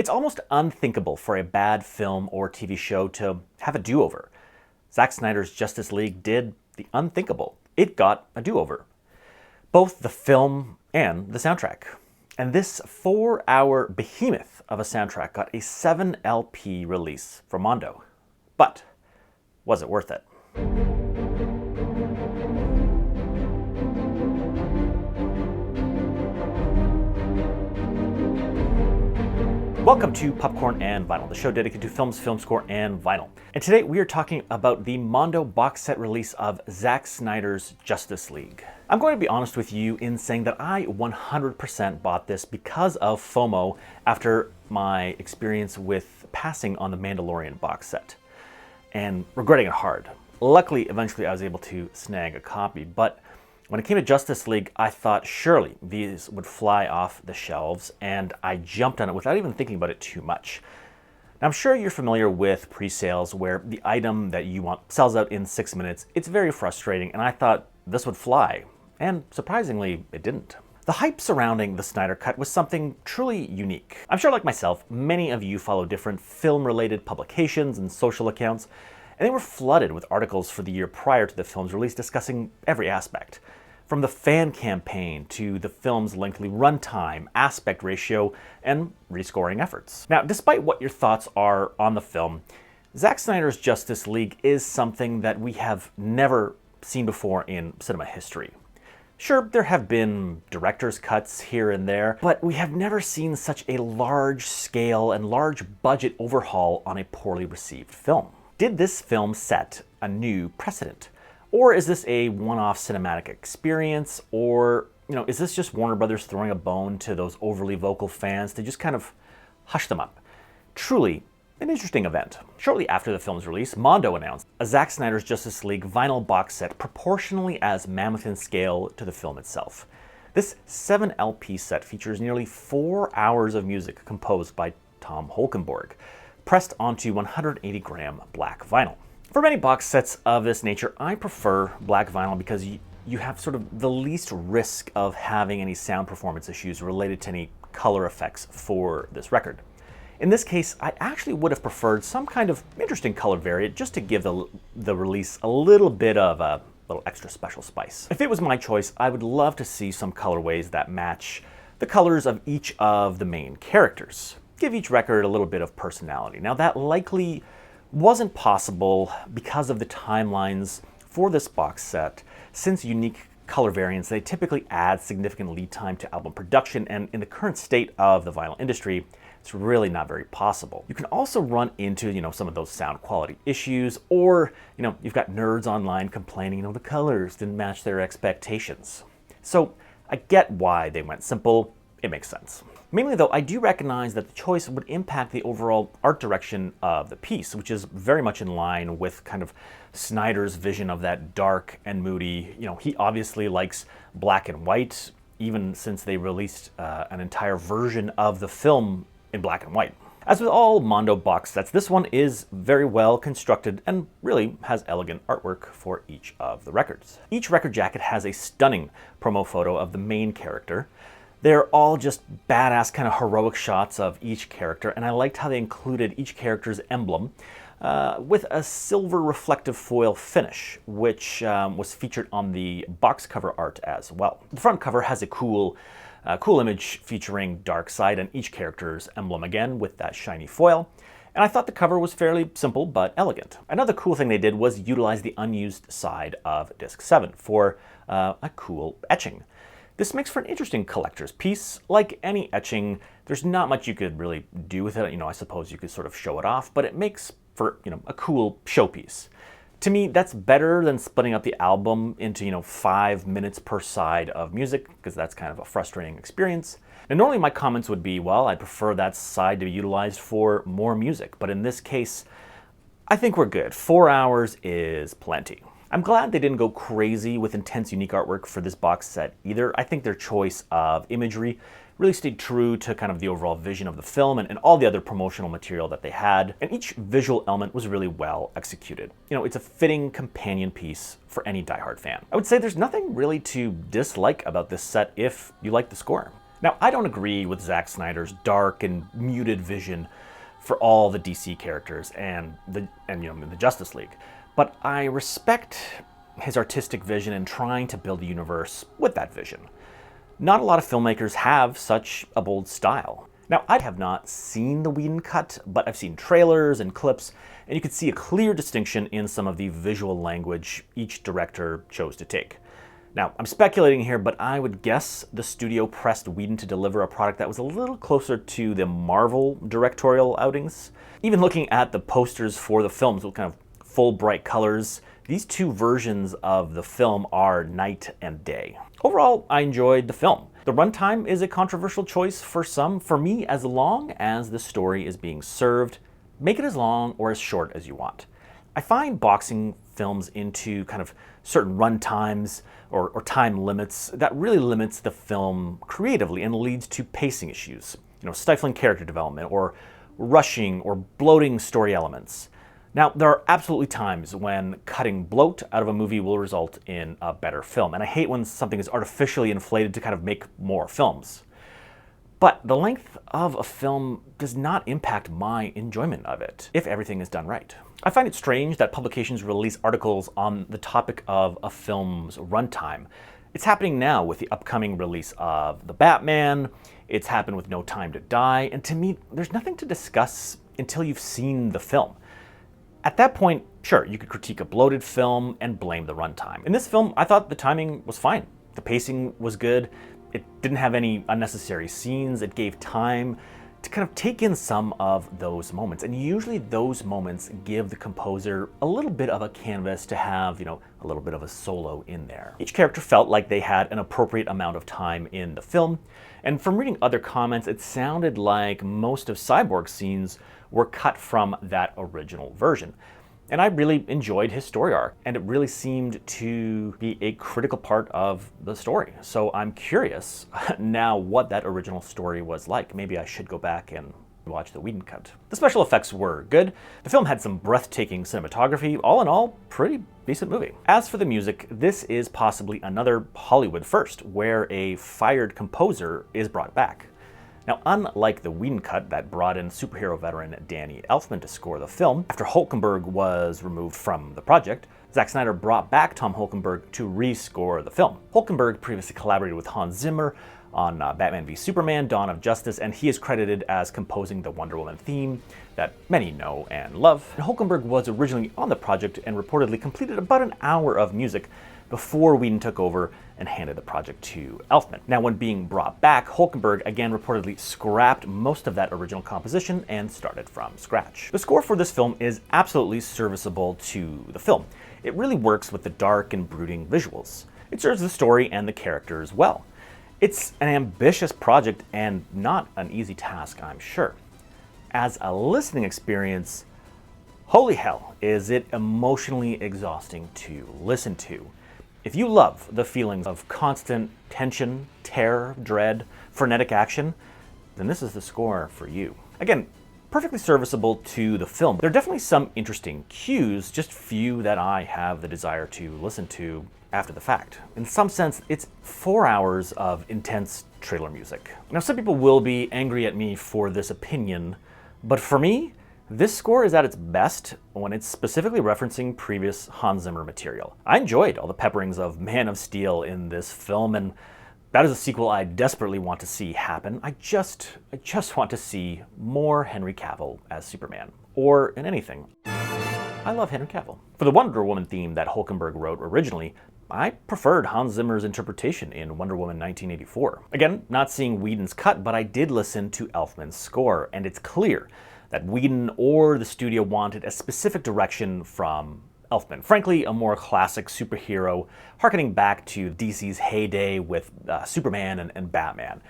It's almost unthinkable for a bad film or TV show to have a do-over. Zack Snyder's Justice League did the unthinkable. It got a do-over. Both the film and the soundtrack. And this 4-hour behemoth of a soundtrack got a 7 LP release from Mondo. But was it worth it? Welcome to Popcorn and Vinyl, the show dedicated to films, film score, and vinyl. And today we are talking about the Mondo box set release of Zack Snyder's Justice League. I'm going to be honest with you in saying that I 100% bought this because of FOMO after my experience with passing on the Mandalorian box set and regretting it hard. Luckily, eventually I was able to snag a copy, but when it came to Justice League, I thought surely these would fly off the shelves, and I jumped on it without even thinking about it too much. Now, I'm sure you're familiar with pre-sales where the item that you want sells out in 6 minutes. It's very frustrating, and I thought this would fly, and surprisingly, it didn't. The hype surrounding the Snyder Cut was something truly unique. I'm sure, like myself, many of you follow different film-related publications and social accounts, and they were flooded with articles for the year prior to the film's release discussing every aspect. From the fan campaign to the film's lengthy runtime, aspect ratio, and rescoring efforts. Now, despite what your thoughts are on the film, Zack Snyder's Justice League is something that we have never seen before in cinema history. Sure, there have been director's cuts here and there, but we have never seen such a large scale and large budget overhaul on a poorly received film. Did this film set a new precedent? Or is this a one-off cinematic experience? Or, is this just Warner Brothers throwing a bone to those overly vocal fans to just kind of hush them up? Truly an interesting event. Shortly after the film's release, Mondo announced a Zack Snyder's Justice League vinyl box set proportionally as mammoth in scale to the film itself. This 7 LP set features nearly 4 hours of music composed by Tom Holkenborg, pressed onto 180-gram black vinyl. For many box sets of this nature, I prefer black vinyl because you have sort of the least risk of having any sound performance issues related to any color effects for this record. In this case, I actually would have preferred some kind of interesting color variant just to give the release a little bit of a little extra special spice. If it was my choice, I would love to see some colorways that match the colors of each of the main characters. Give each record a little bit of personality. Now, that likely wasn't possible because of the timelines for this box set. Since unique color variants, they typically add significant lead time to album production, and in the current state of the vinyl industry, it's really not very possible. You can also run into, some of those sound quality issues, or, you've got nerds online complaining, the colors didn't match their expectations. So I get why they went simple. It makes sense. Mainly though, I do recognize that the choice would impact the overall art direction of the piece, which is very much in line with kind of Snyder's vision of that dark and moody. He obviously likes black and white, even since they released an entire version of the film in black and white. As with all Mondo box sets, this one is very well constructed and really has elegant artwork for each of the records. Each record jacket has a stunning promo photo of the main character. They're all just badass kind of heroic shots of each character, and I liked how they included each character's emblem with a silver reflective foil finish, which was featured on the box cover art as well. The front cover has a cool image featuring Darkseid and each character's emblem again with that shiny foil. And I thought the cover was fairly simple but elegant. Another cool thing they did was utilize the unused side of disc 7 for a cool etching. This makes for an interesting collector's piece. Like any etching, there's not much you could really do with it. I suppose you could sort of show it off, but it makes for, a cool showpiece. To me, that's better than splitting up the album into, 5 minutes per side of music, because that's kind of a frustrating experience. And normally my comments would be, well, I'd prefer that side to be utilized for more music, but in this case, I think we're good. 4 hours is plenty. I'm glad they didn't go crazy with intense, unique artwork for this box set either. I think their choice of imagery really stayed true to kind of the overall vision of the film and all the other promotional material that they had. And each visual element was really well executed. It's a fitting companion piece for any diehard fan. I would say there's nothing really to dislike about this set if you like the score. Now, I don't agree with Zack Snyder's dark and muted vision for all the DC characters and the Justice League, but I respect his artistic vision in trying to build a universe with that vision. Not a lot of filmmakers have such a bold style. Now, I have not seen the Whedon cut, but I've seen trailers and clips, and you can see a clear distinction in some of the visual language each director chose to take. Now, I'm speculating here, but I would guess the studio pressed Whedon to deliver a product that was a little closer to the Marvel directorial outings. Even looking at the posters for the films with kind of full bright colors, these two versions of the film are night and day. Overall, I enjoyed the film. The runtime is a controversial choice for some. For me, as long as the story is being served, make it as long or as short as you want. I find boxing films into kind of certain run times or time limits that really limits the film creatively and leads to pacing issues. Stifling character development or rushing or bloating story elements. Now, there are absolutely times when cutting bloat out of a movie will result in a better film, and I hate when something is artificially inflated to kind of make more films. But the length of a film does not impact my enjoyment of it, if everything is done right. I find it strange that publications release articles on the topic of a film's runtime. It's happening now with the upcoming release of The Batman, it's happened with No Time to Die, and to me, there's nothing to discuss until you've seen the film. At that point, sure, you could critique a bloated film and blame the runtime. In this film, I thought the timing was fine. The pacing was good. It didn't have any unnecessary scenes. It gave time to kind of take in some of those moments. And usually those moments give the composer a little bit of a canvas to have, a little bit of a solo in there. Each character felt like they had an appropriate amount of time in the film. And from reading other comments, it sounded like most of Cyborg's scenes were cut from that original version. And I really enjoyed his story arc, and it really seemed to be a critical part of the story. So I'm curious now what that original story was like. Maybe I should go back and watch the Whedon cut. The special effects were good. The film had some breathtaking cinematography. All in all, pretty decent movie. As for the music, this is possibly another Hollywood first, where a fired composer is brought back. Now, unlike the Whedon cut that brought in superhero veteran Danny Elfman to score the film, after Hulkenberg was removed from the project, Zack Snyder brought back Tom Hulkenberg to rescore the film. Hulkenberg previously collaborated with Hans Zimmer on Batman v Superman, Dawn of Justice, and he is credited as composing the Wonder Woman theme that many know and love. And Hulkenberg was originally on the project and reportedly completed about an hour of music before Whedon took over and handed the project to Elfman. Now, when being brought back, Hulkenberg again reportedly scrapped most of that original composition and started from scratch. The score for this film is absolutely serviceable to the film. It really works with the dark and brooding visuals. It serves the story and the characters well. It's an ambitious project and not an easy task, I'm sure. As a listening experience, holy hell, is it emotionally exhausting to listen to. If you love the feelings of constant tension, terror, dread, frenetic action, then this is the score for you. Again, perfectly serviceable to the film. There are definitely some interesting cues, just few that I have the desire to listen to after the fact. In some sense, it's 4 hours of intense trailer music. Now, some people will be angry at me for this opinion, but for me, this score is at its best when it's specifically referencing previous Hans Zimmer material. I enjoyed all the pepperings of Man of Steel in this film, and that is a sequel I desperately want to see happen. I just want to see more Henry Cavill as Superman, or in anything. I love Henry Cavill. For the Wonder Woman theme that Hulkenberg wrote originally, I preferred Hans Zimmer's interpretation in Wonder Woman 1984. Again, not seeing Whedon's cut, but I did listen to Elfman's score, and it's clear that Whedon or the studio wanted a specific direction from Elfman. Frankly, a more classic superhero, harkening back to DC's heyday with Superman and Batman.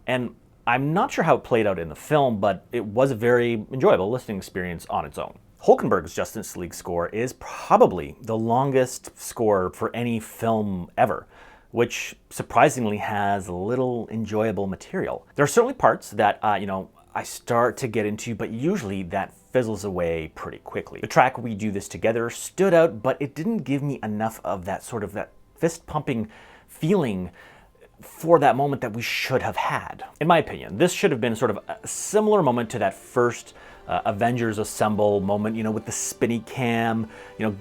And I'm not sure how it played out in the film, but it was a very enjoyable listening experience on its own. Hulkenberg's Justice League score is probably the longest score for any film ever, which surprisingly has little enjoyable material. There are certainly parts that, I start to get into, but usually that fizzles away pretty quickly. The track We Do This Together stood out, but it didn't give me enough of that fist-pumping feeling for that moment that we should have had. In my opinion, this should have been sort of a similar moment to that first Avengers Assemble moment, with the spinny cam,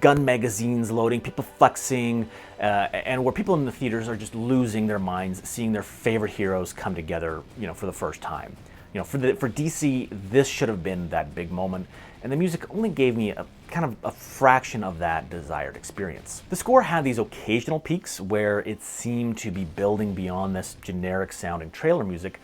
gun magazines loading, people flexing, and where people in the theaters are just losing their minds, seeing their favorite heroes come together, for the first time. For DC, this should have been that big moment, and the music only gave me a fraction of that desired experience. The score had these occasional peaks where it seemed to be building beyond this generic sounding trailer music,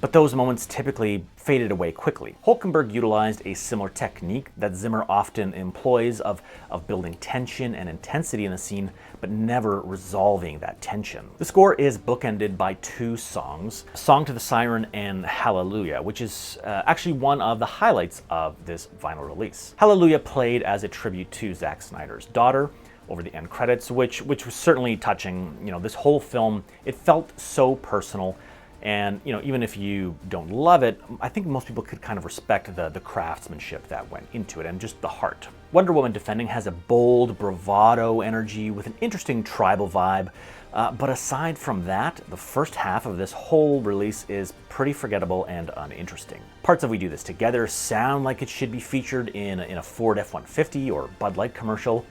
but those moments typically faded away quickly. Hülkenberg utilized a similar technique that Zimmer often employs of building tension and intensity in the scene, but never resolving that tension. The score is bookended by two songs, Song to the Siren and Hallelujah, which is actually one of the highlights of this vinyl release. Hallelujah played as a tribute to Zack Snyder's daughter over the end credits, which was certainly touching. This whole film, it felt so personal. And even if you don't love it, I think most people could kind of respect the craftsmanship that went into it and just the heart. Wonder Woman Defending has a bold, bravado energy with an interesting tribal vibe. But aside from that, the first half of this whole release is pretty forgettable and uninteresting. Parts of We Do This Together sound like it should be featured in a Ford F-150 or Bud Light commercial,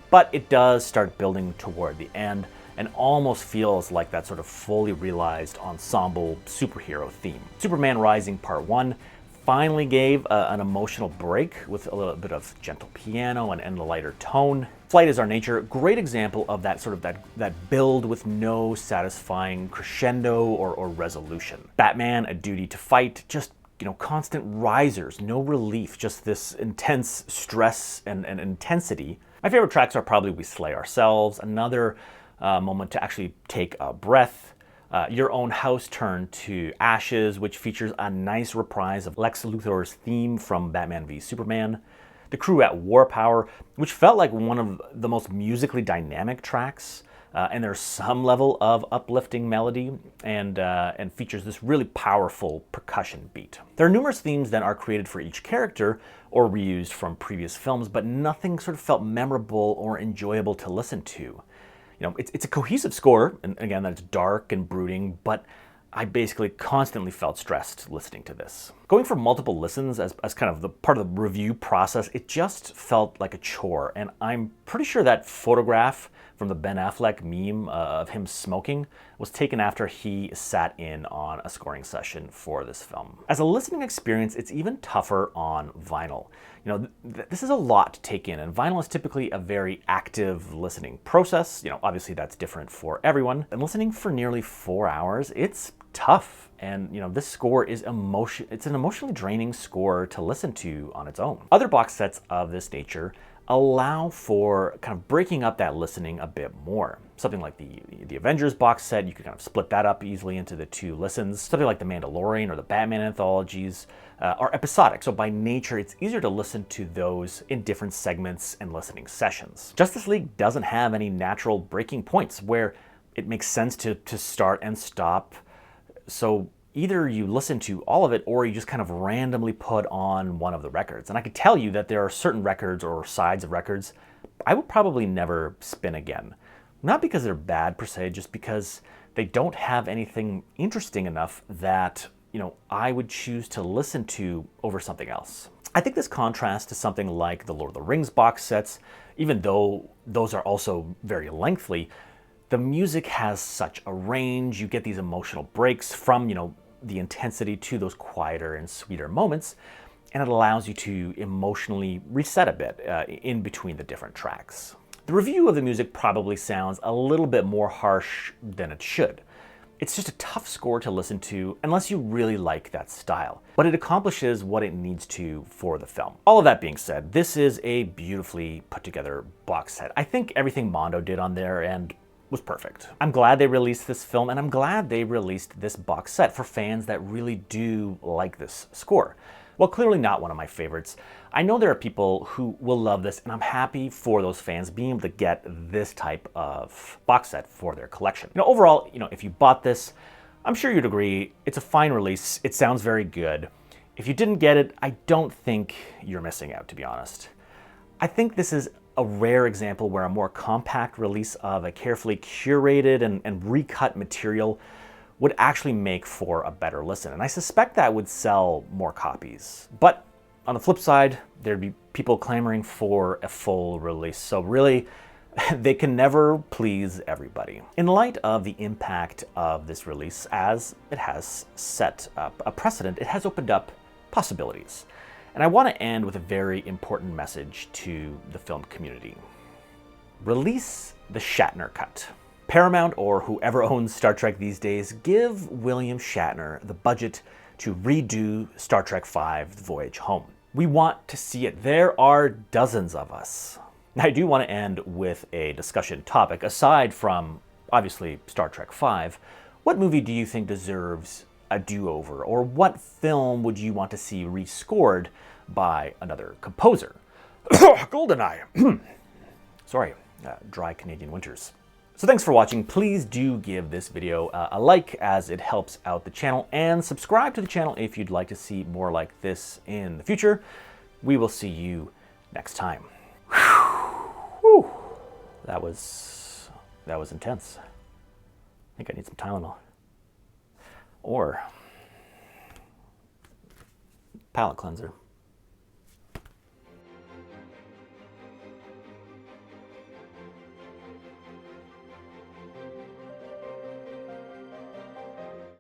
but it does start building toward the end and almost feels like that sort of fully realized ensemble superhero theme. Superman Rising Part 1 finally gave an emotional break with a little bit of gentle piano and a lighter tone. Flight Is Our Nature, great example of that sort of that build with no satisfying crescendo or resolution. Batman, A Duty to Fight, just constant risers, no relief, just this intense stress and intensity. My favorite tracks are probably We Slay Ourselves, another moment to actually take a breath. Your Own House Turned to Ashes, which features a nice reprise of Lex Luthor's theme from Batman v Superman. The Crew at War Power, which felt like one of the most musically dynamic tracks, and there's some level of uplifting melody and features this really powerful percussion beat. There are numerous themes that are created for each character or reused from previous films, but nothing sort of felt memorable or enjoyable to listen to. It's a cohesive score, and again, that's dark and brooding, but I basically constantly felt stressed listening to this. Going for multiple listens as kind of the part of the review process, it just felt like a chore, and I'm pretty sure that photograph from the Ben Affleck meme of him smoking was taken after he sat in on a scoring session for this film. As a listening experience, it's even tougher on vinyl. This is a lot to take in, and vinyl is typically a very active listening process. Obviously that's different for everyone. And listening for nearly 4 hours, it's tough. And this score is it's an emotionally draining score to listen to on its own. Other box sets of this nature allow for kind of breaking up that listening a bit more. Something like the Avengers box set, you could kind of split that up easily into the 2 listens. Something like the Mandalorian or the Batman anthologies are episodic, so by nature it's easier to listen to those in different segments and listening sessions. Justice League doesn't have any natural breaking points where it makes sense to start and stop, so either you listen to all of it or you just kind of randomly put on one of the records. And I could tell you that there are certain records or sides of records I would probably never spin again. Not because they're bad per se, just because they don't have anything interesting enough that, I would choose to listen to over something else. I think this contrasts to something like the Lord of the Rings box sets, even though those are also very lengthy. The music has such a range. You get these emotional breaks from, the intensity to those quieter and sweeter moments, and it allows you to emotionally reset a bit in between the different tracks. The review of the music probably sounds a little bit more harsh than it should. It's just a tough score to listen to unless you really like that style, but it accomplishes what it needs to for the film. All of that being said, this is a beautifully put together box set. I think everything Mondo did on there and was perfect. I'm glad they released this film, and I'm glad they released this box set for fans that really do like this score. While clearly not one of my favorites, I know there are people who will love this, and I'm happy for those fans being able to get this type of box set for their collection. Overall, if you bought this, I'm sure you'd agree it's a fine release. It sounds very good. If you didn't get it, I don't think you're missing out, to be honest. I think this is a rare example where a more compact release of a carefully curated and recut material would actually make for a better listen. And I suspect that would sell more copies. But on the flip side, there'd be people clamoring for a full release. So really, they can never please everybody. In light of the impact of this release, as it has set up a precedent, it has opened up possibilities. And I want to end with a very important message to the film community. Release the Shatner Cut. Paramount, or whoever owns Star Trek these days, give William Shatner the budget to redo Star Trek V: The Voyage Home. We want to see it. There are dozens of us. Now, I do want to end with a discussion topic. Aside from, obviously, Star Trek V, what movie do you think deserves a do-over? Or what film would you want to see rescored by another composer? GoldenEye. Sorry, dry Canadian winters. So thanks for watching. Please do give this video a like, as it helps out the channel, and subscribe to the channel if you'd like to see more like this in the future. We will see you next time. Whew. That was intense. I think I need some Tylenol. Or palate cleanser.